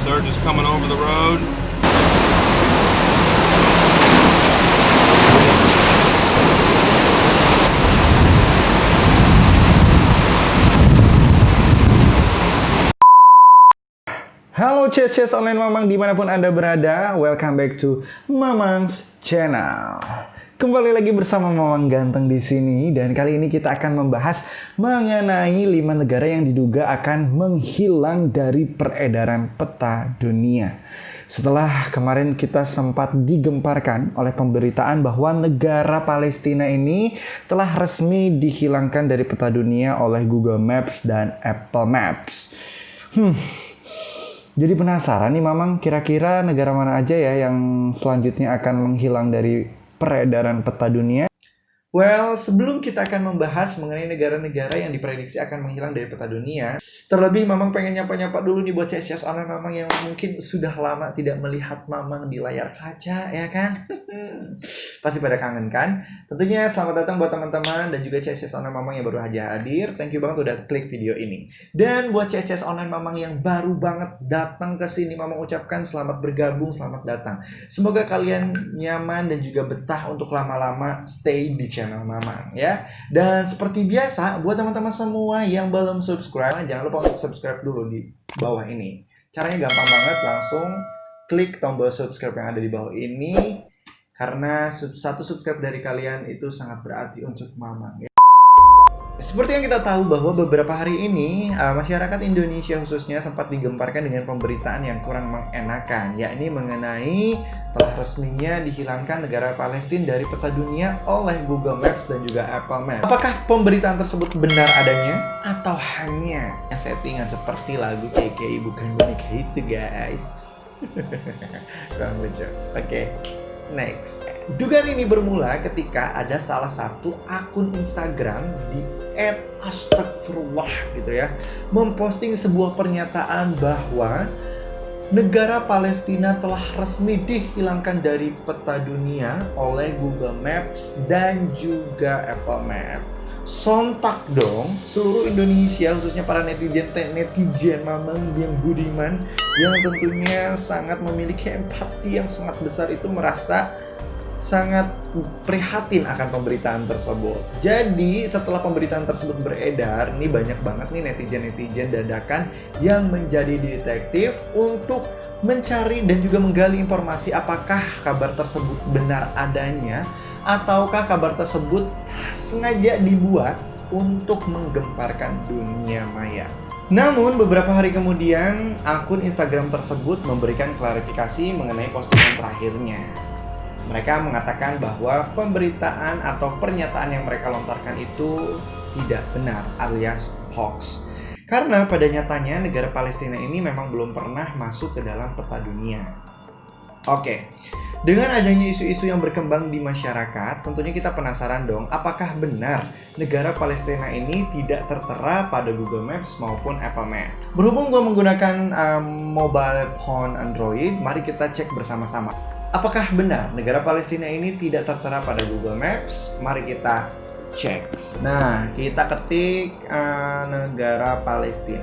Surge is coming over the road. Halo Ces online Mamang dimanapun Anda berada, welcome back to Mamang's Channel. Kembali lagi bersama Mamang Ganteng di sini dan kali ini kita akan membahas mengenai 5 negara yang diduga akan menghilang dari peredaran peta dunia. Setelah kemarin kita sempat digemparkan oleh pemberitaan bahwa negara Palestina ini telah resmi dihilangkan dari peta dunia oleh Google Maps dan Apple Maps. Jadi penasaran nih Mamang, kira-kira negara mana aja ya yang selanjutnya akan menghilang dari peredaran peta dunia? Well, sebelum kita akan membahas mengenai negara-negara yang diprediksi akan menghilang dari peta dunia, terlebih Mamang pengen nyapa-nyapa dulu nih buat CS online Mamang yang mungkin sudah lama tidak melihat Mamang di layar kaca, ya kan? Pasti pada kangen kan? Tentunya selamat datang buat teman-teman dan juga CS online Mamang yang baru aja hadir. Thank you banget udah klik video ini. Dan buat CS online Mamang yang baru banget datang ke sini, Mamang ucapkan selamat bergabung, selamat datang. Semoga kalian nyaman dan juga betah untuk lama-lama stay di channel Mamang ya. Dan seperti biasa buat teman-teman semua yang belum subscribe, jangan lupa untuk subscribe dulu di bawah ini. Caranya gampang banget, langsung klik tombol subscribe yang ada di bawah ini karena satu subscribe dari kalian itu sangat berarti untuk Mamang ya. Seperti yang kita tahu bahwa beberapa hari ini masyarakat Indonesia khususnya sempat digemparkan dengan pemberitaan yang kurang mengenakan, yakni mengenai telah resminya dihilangkan negara Palestina dari peta dunia oleh Google Maps dan juga Apple Maps. Apakah pemberitaan tersebut benar adanya atau hanya settingan seperti lagu KKI bukan boneka itu guys? Kurang lucu. Oke. Next. Dugaan ini bermula ketika ada salah satu akun Instagram di @astagfirullah gitu ya, memposting sebuah pernyataan bahwa negara Palestina telah resmi dihilangkan dari peta dunia oleh Google Maps dan juga Apple Maps. Sontak dong seluruh Indonesia, khususnya para netizen Mamang yang budiman, yang tentunya sangat memiliki empati yang sangat besar, itu merasa sangat prihatin akan pemberitaan tersebut. Jadi setelah pemberitaan tersebut beredar, nih banyak banget nih netizen dadakan yang menjadi detektif untuk mencari dan juga menggali informasi apakah kabar tersebut benar adanya ataukah kabar tersebut sengaja dibuat untuk menggemparkan dunia maya. Namun beberapa hari kemudian akun Instagram tersebut memberikan klarifikasi mengenai postingan terakhirnya. Mereka mengatakan bahwa pemberitaan atau pernyataan yang mereka lontarkan itu tidak benar alias hoax. Karena pada nyatanya negara Palestina ini memang belum pernah masuk ke dalam peta dunia. Oke, dengan adanya isu-isu yang berkembang di masyarakat, tentunya kita penasaran dong, apakah benar negara Palestina ini tidak tertera pada Google Maps maupun Apple Maps? Berhubung gue menggunakan mobile phone Android, mari kita cek bersama-sama. Apakah benar negara Palestina ini tidak tertera pada Google Maps? Mari kita cek. Nah, kita ketik negara Palestina.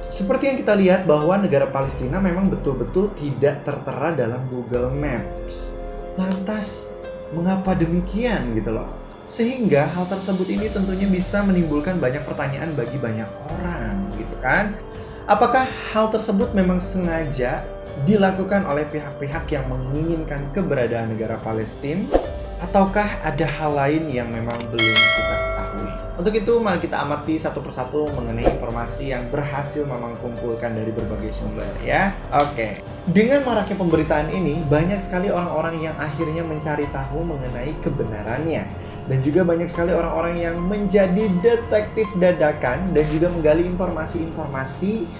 Seperti yang kita lihat bahwa negara Palestina memang betul-betul tidak tertera dalam Google Maps. Lantas, mengapa demikian gitu loh? Sehingga hal tersebut ini tentunya bisa menimbulkan banyak pertanyaan bagi banyak orang gitu kan. Apakah hal tersebut memang sengaja dilakukan oleh pihak-pihak yang menginginkan keberadaan negara Palestina? Ataukah ada hal lain yang memang belum kita ketahui? Untuk itu, mari kita amati satu persatu mengenai informasi yang berhasil Mamang kumpulkan dari berbagai sumber ya. Oke. Dengan maraknya pemberitaan ini, banyak sekali orang-orang yang akhirnya mencari tahu mengenai kebenarannya. Dan juga banyak sekali orang-orang yang menjadi detektif dadakan dan juga menggali informasi-informasi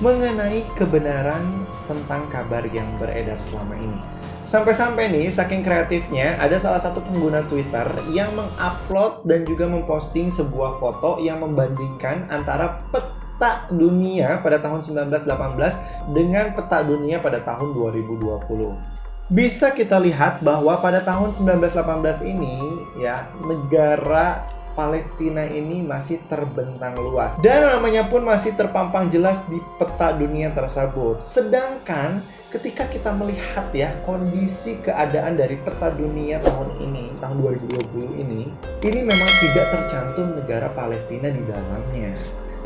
mengenai kebenaran tentang kabar yang beredar selama ini. Sampai-sampai nih, saking kreatifnya, ada salah satu pengguna Twitter yang mengupload dan juga memposting sebuah foto yang membandingkan antara peta dunia pada tahun 1918 dengan peta dunia pada tahun 2020. Bisa kita lihat bahwa pada tahun 1918 ini ya, negara Palestina ini masih terbentang luas dan namanya pun masih terpampang jelas di peta dunia tersebut. Sedangkan ketika kita melihat ya kondisi keadaan dari peta dunia tahun ini, tahun 2020 ini memang tidak tercantum negara Palestina di dalamnya.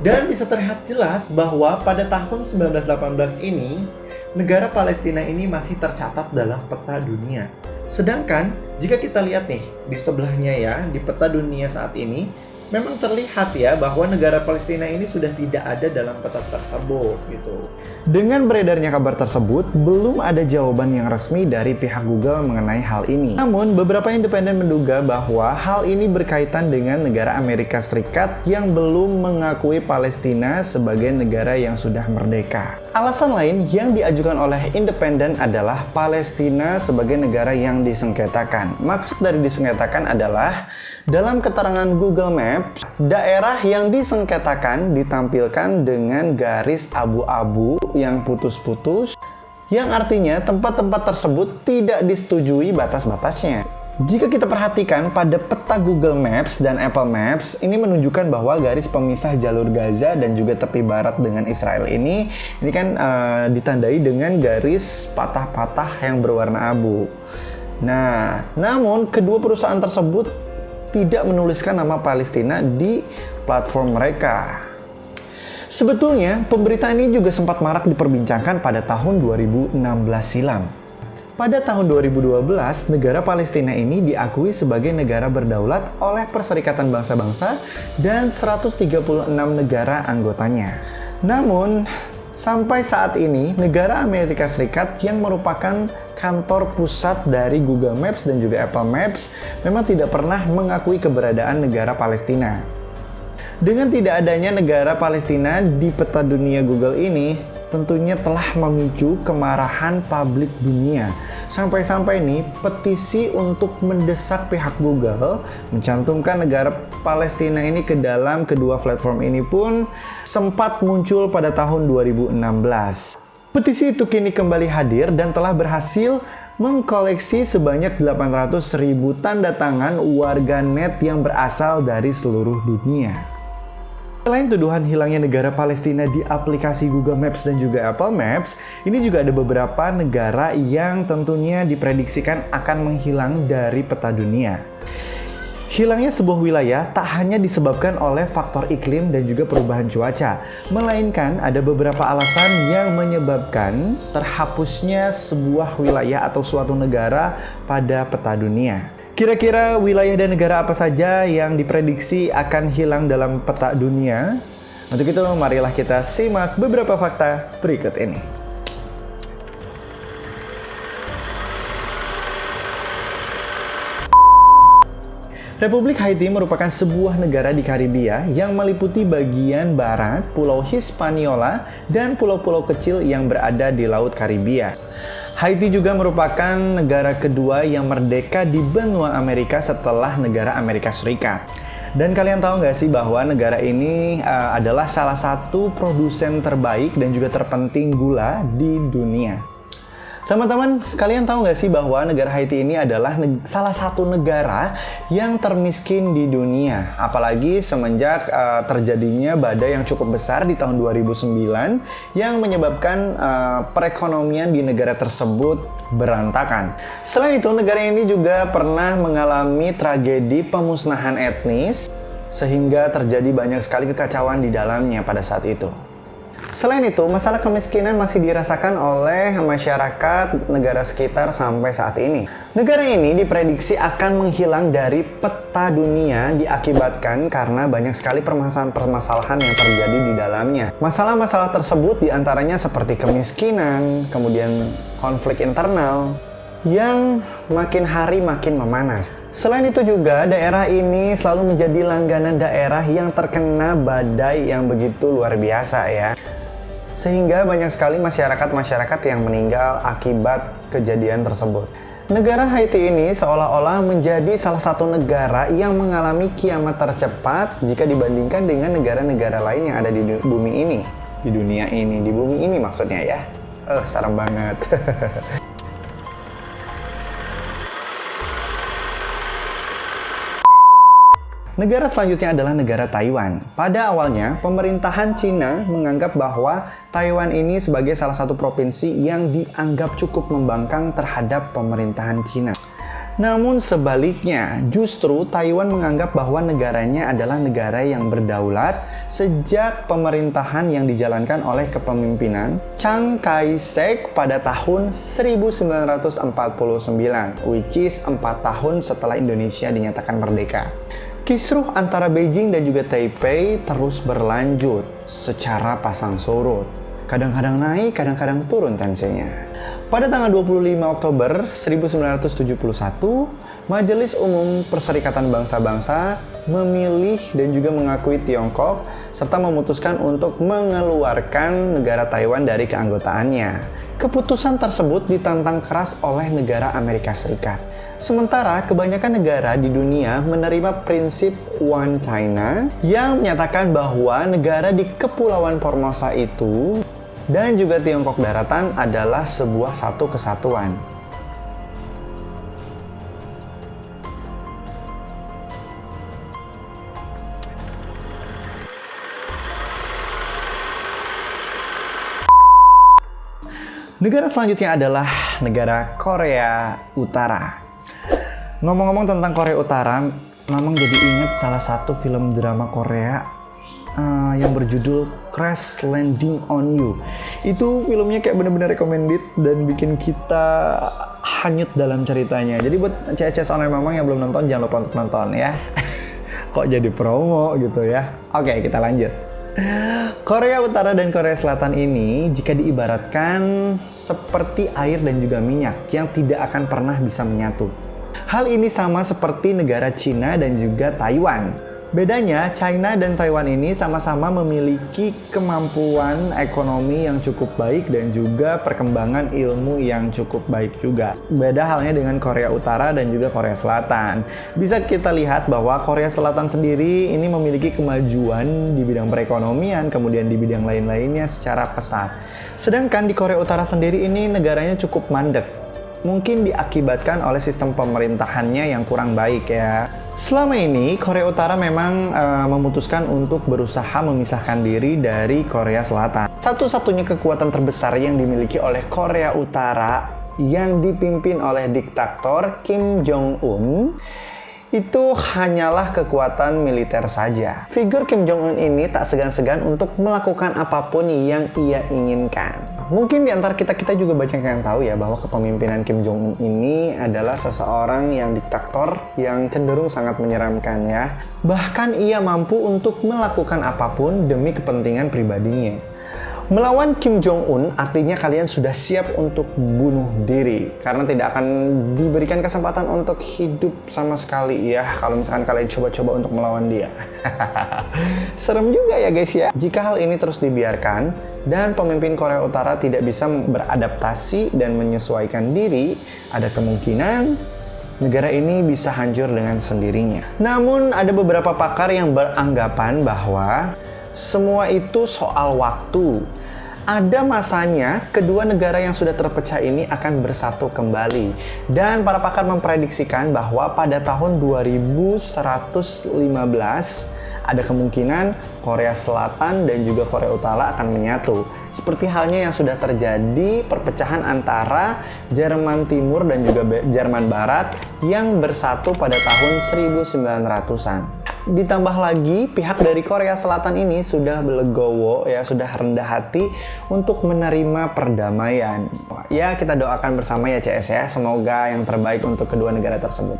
Dan bisa terlihat jelas bahwa pada tahun 1918 ini negara Palestina ini masih tercatat dalam peta dunia. Sedangkan jika kita lihat nih di sebelahnya ya, di peta dunia saat ini memang terlihat ya bahwa negara Palestina ini sudah tidak ada dalam peta tersebut gitu. Dengan beredarnya kabar tersebut, belum ada jawaban yang resmi dari pihak Google mengenai hal ini. Namun, beberapa independen menduga bahwa hal ini berkaitan dengan negara Amerika Serikat yang belum mengakui Palestina sebagai negara yang sudah merdeka. Alasan lain yang diajukan oleh independen adalah Palestina sebagai negara yang disengketakan. Maksud dari disengketakan adalah dalam keterangan Google Maps, daerah yang disengketakan ditampilkan dengan garis abu-abu yang putus-putus, yang artinya tempat-tempat tersebut tidak disetujui batas-batasnya. Jika kita perhatikan pada peta Google Maps dan Apple Maps, ini menunjukkan bahwa garis pemisah jalur Gaza dan juga tepi barat dengan Israel ini kan ditandai dengan garis patah-patah yang berwarna abu. Nah, namun kedua perusahaan tersebut tidak menuliskan nama Palestina di platform mereka. Sebetulnya, pemberitaan ini juga sempat marak diperbincangkan pada tahun 2016 silam. Pada tahun 2012, negara Palestina ini diakui sebagai negara berdaulat oleh Perserikatan Bangsa-Bangsa dan 136 negara anggotanya. Namun, sampai saat ini, negara Amerika Serikat yang merupakan kantor pusat dari Google Maps dan juga Apple Maps memang tidak pernah mengakui keberadaan negara Palestina. Dengan tidak adanya negara Palestina di peta dunia Google ini, tentunya telah memicu kemarahan publik dunia. Sampai-sampai nih, petisi untuk mendesak pihak Google mencantumkan negara Palestina ini ke dalam kedua platform ini pun sempat muncul pada tahun 2016. Petisi itu kini kembali hadir dan telah berhasil mengkoleksi sebanyak 800.000 tanda tangan warganet yang berasal dari seluruh dunia. Selain tuduhan hilangnya negara Palestina di aplikasi Google Maps dan juga Apple Maps, ini juga ada beberapa negara yang tentunya diprediksikan akan menghilang dari peta dunia. Hilangnya sebuah wilayah tak hanya disebabkan oleh faktor iklim dan juga perubahan cuaca, melainkan ada beberapa alasan yang menyebabkan terhapusnya sebuah wilayah atau suatu negara pada peta dunia. Kira-kira wilayah dan negara apa saja yang diprediksi akan hilang dalam peta dunia? Untuk itu, marilah kita simak beberapa fakta berikut ini. Republik Haiti merupakan sebuah negara di Karibia yang meliputi bagian barat Pulau Hispaniola dan pulau-pulau kecil yang berada di Laut Karibia. Haiti juga merupakan negara kedua yang merdeka di benua Amerika setelah negara Amerika Serikat. Dan kalian tahu nggak sih bahwa negara ini adalah salah satu produsen terbaik dan juga terpenting gula di dunia. Teman-teman, kalian tahu nggak sih bahwa negara Haiti ini adalah salah satu negara yang termiskin di dunia. Apalagi semenjak terjadinya badai yang cukup besar di tahun 2009 yang menyebabkan perekonomian di negara tersebut berantakan. Selain itu, negara ini juga pernah mengalami tragedi pemusnahan etnis sehingga terjadi banyak sekali kekacauan di dalamnya pada saat itu. Selain itu, masalah kemiskinan masih dirasakan oleh masyarakat negara sekitar sampai saat ini. Negara ini diprediksi akan menghilang dari peta dunia diakibatkan karena banyak sekali permasalahan-permasalahan yang terjadi di dalamnya. Masalah-masalah tersebut diantaranya seperti kemiskinan, kemudian konflik internal, yang makin hari makin memanas. Selain itu juga, daerah ini selalu menjadi langganan daerah yang terkena badai yang begitu luar biasa ya. Sehingga banyak sekali masyarakat-masyarakat yang meninggal akibat kejadian tersebut. Negara Haiti ini seolah-olah menjadi salah satu negara yang mengalami kiamat tercepat jika dibandingkan dengan negara-negara lain yang ada di bumi ini. Di dunia ini, di bumi ini maksudnya ya. Serem banget. Negara selanjutnya adalah negara Taiwan. Pada awalnya, pemerintahan Cina menganggap bahwa Taiwan ini sebagai salah satu provinsi yang dianggap cukup membangkang terhadap pemerintahan Cina. Namun sebaliknya, justru Taiwan menganggap bahwa negaranya adalah negara yang berdaulat sejak pemerintahan yang dijalankan oleh kepemimpinan Chiang Kai-shek pada tahun 1949, which is 4 tahun setelah Indonesia dinyatakan merdeka. Kisruh antara Beijing dan juga Taipei terus berlanjut secara pasang surut. Kadang-kadang naik, kadang-kadang turun tensinya. Pada tanggal 25 Oktober 1971, Majelis Umum Perserikatan Bangsa-Bangsa memilih dan juga mengakui Tiongkok serta memutuskan untuk mengeluarkan negara Taiwan dari keanggotaannya. Keputusan tersebut ditantang keras oleh negara Amerika Serikat. Sementara kebanyakan negara di dunia menerima prinsip One China yang menyatakan bahwa negara di Kepulauan Formosa itu dan juga Tiongkok Daratan adalah sebuah satu kesatuan. Negara selanjutnya adalah negara Korea Utara. Ngomong-ngomong tentang Korea Utara, Mamang jadi ingat salah satu film drama Korea yang berjudul Crash Landing on You. Itu filmnya kayak bener-bener recommended dan bikin kita hanyut dalam ceritanya. Jadi buat CS online Mamang yang belum nonton, jangan lupa untuk nonton ya. Kok jadi promo gitu ya. Oke, kita lanjut. Korea Utara dan Korea Selatan ini jika diibaratkan seperti air dan juga minyak yang tidak akan pernah bisa menyatu. Hal ini sama seperti negara Cina dan juga Taiwan. Bedanya, China dan Taiwan ini sama-sama memiliki kemampuan ekonomi yang cukup baik dan juga perkembangan ilmu yang cukup baik juga. Beda halnya dengan Korea Utara dan juga Korea Selatan. Bisa kita lihat bahwa Korea Selatan sendiri ini memiliki kemajuan di bidang perekonomian, kemudian di bidang lain-lainnya secara pesat. Sedangkan di Korea Utara sendiri ini negaranya cukup mandek. Mungkin diakibatkan oleh sistem pemerintahannya yang kurang baik ya. Selama ini, Korea Utara memang memutuskan untuk berusaha memisahkan diri dari Korea Selatan. Satu-satunya kekuatan terbesar yang dimiliki oleh Korea Utara yang dipimpin oleh diktator Kim Jong-un itu hanyalah kekuatan militer saja. Figur Kim Jong-un ini tak segan-segan untuk melakukan apapun yang ia inginkan. Mungkin di antara kita juga banyak yang tahu ya bahwa kepemimpinan Kim Jong-un ini adalah seseorang yang diktator yang cenderung sangat menyeramkan ya. Bahkan ia mampu untuk melakukan apapun demi kepentingan pribadinya. Melawan Kim Jong-un artinya kalian sudah siap untuk bunuh diri karena tidak akan diberikan kesempatan untuk hidup sama sekali ya kalau misalkan kalian coba-coba untuk melawan dia. Serem juga ya guys ya. Jika hal ini terus dibiarkan dan pemimpin Korea Utara tidak bisa beradaptasi dan menyesuaikan diri, ada kemungkinan negara ini bisa hancur dengan sendirinya. Namun ada beberapa pakar yang beranggapan bahwa semua itu soal waktu. Ada masanya kedua negara yang sudah terpecah ini akan bersatu kembali. Dan para pakar memprediksikan bahwa pada tahun 2115 ada kemungkinan Korea Selatan dan juga Korea Utara akan menyatu. Seperti halnya yang sudah terjadi perpecahan antara Jerman Timur dan juga Jerman Barat yang bersatu pada tahun 1900-an. Ditambah lagi pihak dari Korea Selatan ini sudah legowo ya, sudah rendah hati untuk menerima perdamaian. Ya kita doakan bersama ya CS ya, semoga yang terbaik untuk kedua negara tersebut.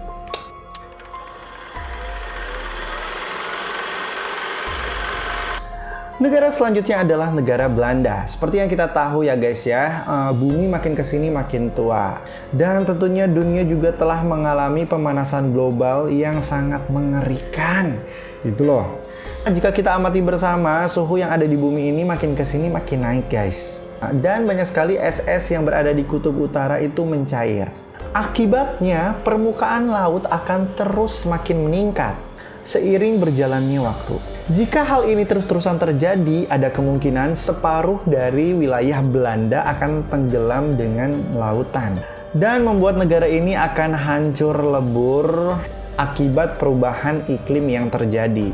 Negara selanjutnya adalah negara Belanda. Seperti yang kita tahu ya guys ya, bumi makin kesini makin tua. Dan tentunya dunia juga telah mengalami pemanasan global yang sangat mengerikan. Itu loh. Jika kita amati bersama, suhu yang ada di bumi ini makin kesini makin naik guys. Dan banyak sekali es yang berada di kutub utara itu mencair. Akibatnya, permukaan laut akan terus makin meningkat seiring berjalannya waktu. Jika hal ini terus-terusan terjadi, ada kemungkinan separuh dari wilayah Belanda akan tenggelam dengan lautan dan membuat negara ini akan hancur lebur akibat perubahan iklim yang terjadi.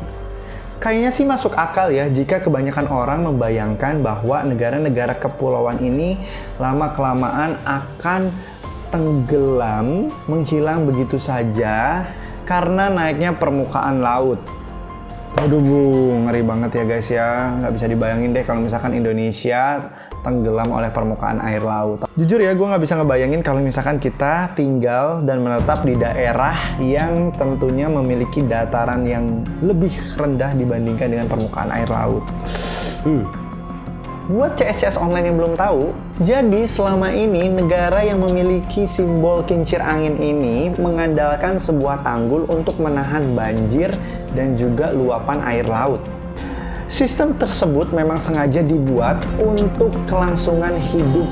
Kayaknya sih masuk akal ya jika kebanyakan orang membayangkan bahwa negara-negara kepulauan ini lama-kelamaan akan tenggelam, menghilang begitu saja karena naiknya permukaan laut. Aduh bu, ngeri banget ya guys ya. Nggak bisa dibayangin deh kalau misalkan Indonesia tenggelam oleh permukaan air laut. Jujur ya, gue nggak bisa ngebayangin kalau misalkan kita tinggal dan menetap di daerah yang tentunya memiliki dataran yang lebih rendah dibandingkan dengan permukaan air laut. Buat CS online yang belum tahu, jadi selama ini negara yang memiliki simbol kincir angin ini mengandalkan sebuah tanggul untuk menahan banjir dan juga luapan air laut. Sistem tersebut memang sengaja dibuat untuk kelangsungan hidup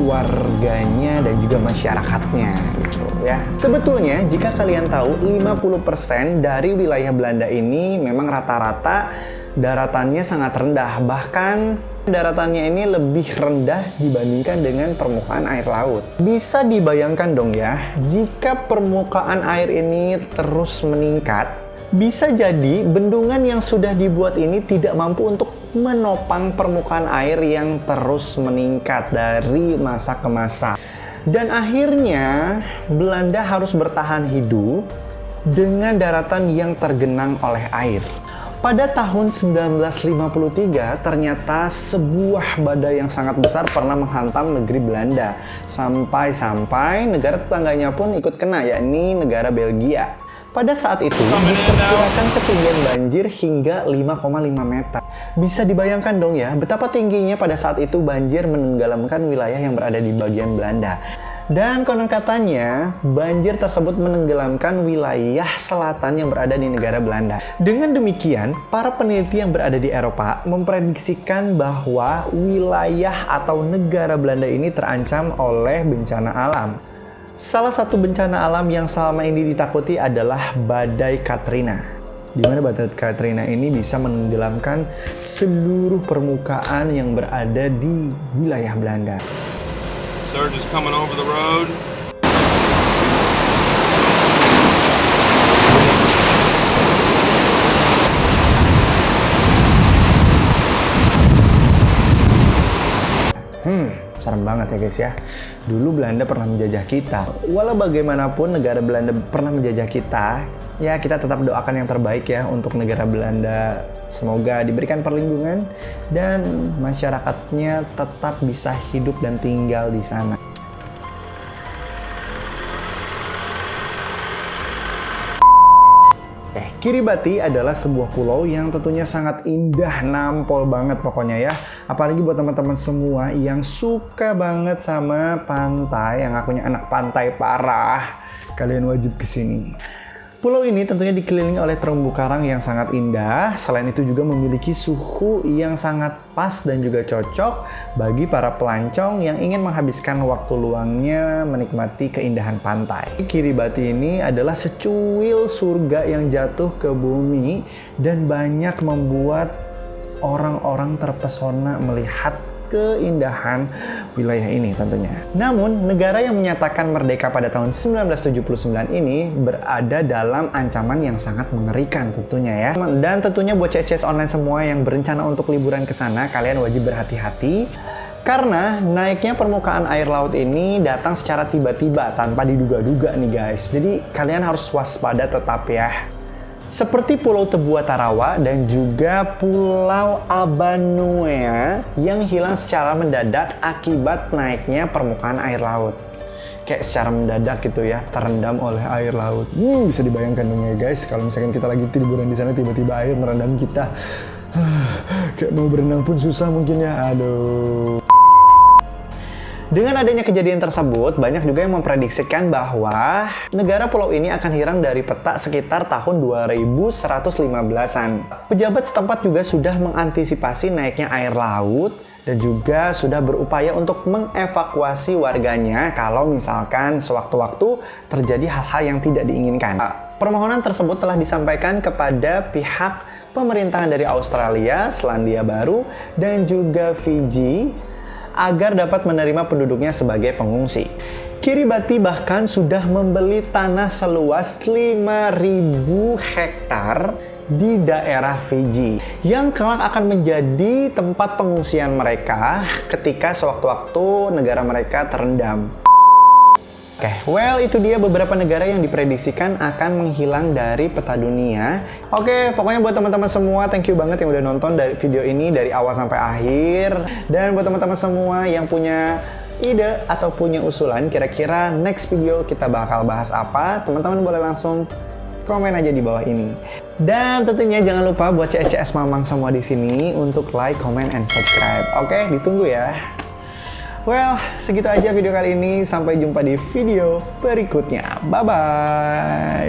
warganya dan juga masyarakatnya gitu ya. Sebetulnya jika kalian tahu 50% dari wilayah Belanda ini memang rata-rata daratannya sangat rendah, bahkan daratannya ini lebih rendah dibandingkan dengan permukaan air laut. Bisa dibayangkan dong ya, jika permukaan air ini terus meningkat, bisa jadi bendungan yang sudah dibuat ini tidak mampu untuk menopang permukaan air yang terus meningkat dari masa ke masa. Dan akhirnya Belanda harus bertahan hidup dengan daratan yang tergenang oleh air. Pada tahun 1953, ternyata sebuah badai yang sangat besar pernah menghantam negeri Belanda. Sampai-sampai negara tetangganya pun ikut kena, yakni negara Belgia. Pada saat itu, diperkirakan ketinggian banjir hingga 5,5 meter. Bisa dibayangkan dong ya, betapa tingginya pada saat itu banjir menenggelamkan wilayah yang berada di bagian Belanda. Dan konon katanya, banjir tersebut menenggelamkan wilayah selatan yang berada di negara Belanda. Dengan demikian, para peneliti yang berada di Eropa memprediksikan bahwa wilayah atau negara Belanda ini terancam oleh bencana alam. Salah satu bencana alam yang selama ini ditakuti adalah badai Katrina, di mana badai Katrina ini bisa menenggelamkan seluruh permukaan yang berada di wilayah Belanda. Surge is coming over the road. Serem banget ya guys ya. Dulu Belanda pernah menjajah kita. Walau bagaimanapun negara Belanda pernah menjajah kita, ya kita tetap doakan yang terbaik ya untuk negara Belanda. Semoga diberikan perlindungan dan masyarakatnya tetap bisa hidup dan tinggal di sana. Kiribati adalah sebuah pulau yang tentunya sangat indah, nampol banget pokoknya ya. Apalagi buat teman-teman semua yang suka banget sama pantai, yang akunya anak pantai parah, kalian wajib kesini. Pulau ini tentunya dikelilingi oleh terumbu karang yang sangat indah. Selain itu juga memiliki suhu yang sangat pas dan juga cocok bagi para pelancong yang ingin menghabiskan waktu luangnya menikmati keindahan pantai. Kiribati ini adalah secuil surga yang jatuh ke bumi dan banyak membuat orang-orang terpesona melihat keindahan wilayah ini tentunya. Namun, negara yang menyatakan merdeka pada tahun 1979 ini berada dalam ancaman yang sangat mengerikan tentunya ya. Dan tentunya buat CS online semua yang berencana untuk liburan ke sana, kalian wajib berhati-hati. Karena naiknya permukaan air laut ini datang secara tiba-tiba tanpa diduga-duga nih guys. Jadi kalian harus waspada tetap ya. Seperti Pulau Tebua Tarawa dan juga Pulau Abanuea yang hilang secara mendadak akibat naiknya permukaan air laut. Kayak secara mendadak gitu ya, terendam oleh air laut. Bisa dibayangkan dong ya guys, kalau misalkan kita lagi liburan di sana tiba-tiba air merendam kita. Kayak mau berenang pun susah mungkin ya, aduh. Dengan adanya kejadian tersebut, banyak juga yang memprediksikan bahwa negara pulau ini akan hilang dari peta sekitar tahun 2115-an. Pejabat setempat juga sudah mengantisipasi naiknya air laut dan juga sudah berupaya untuk mengevakuasi warganya kalau misalkan sewaktu-waktu terjadi hal-hal yang tidak diinginkan. Permohonan tersebut telah disampaikan kepada pihak pemerintahan dari Australia, Selandia Baru, dan juga Fiji agar dapat menerima penduduknya sebagai pengungsi. Kiribati bahkan sudah membeli tanah seluas 5.000 hektar di daerah Fiji yang kelak akan menjadi tempat pengungsian mereka ketika sewaktu-waktu negara mereka terendam. Oke, well itu dia beberapa negara yang diprediksikan akan menghilang dari peta dunia. Oke, pokoknya buat teman-teman semua, thank you banget yang udah nonton dari video ini dari awal sampai akhir. Dan buat teman-teman semua yang punya ide atau punya usulan kira-kira next video kita bakal bahas apa, teman-teman boleh langsung komen aja di bawah ini. Dan tentunya jangan lupa buat CS Mamang semua di sini untuk like, comment, and subscribe. Oke, ditunggu ya. Well, segitu aja video kali ini. Sampai jumpa di video berikutnya. Bye-bye.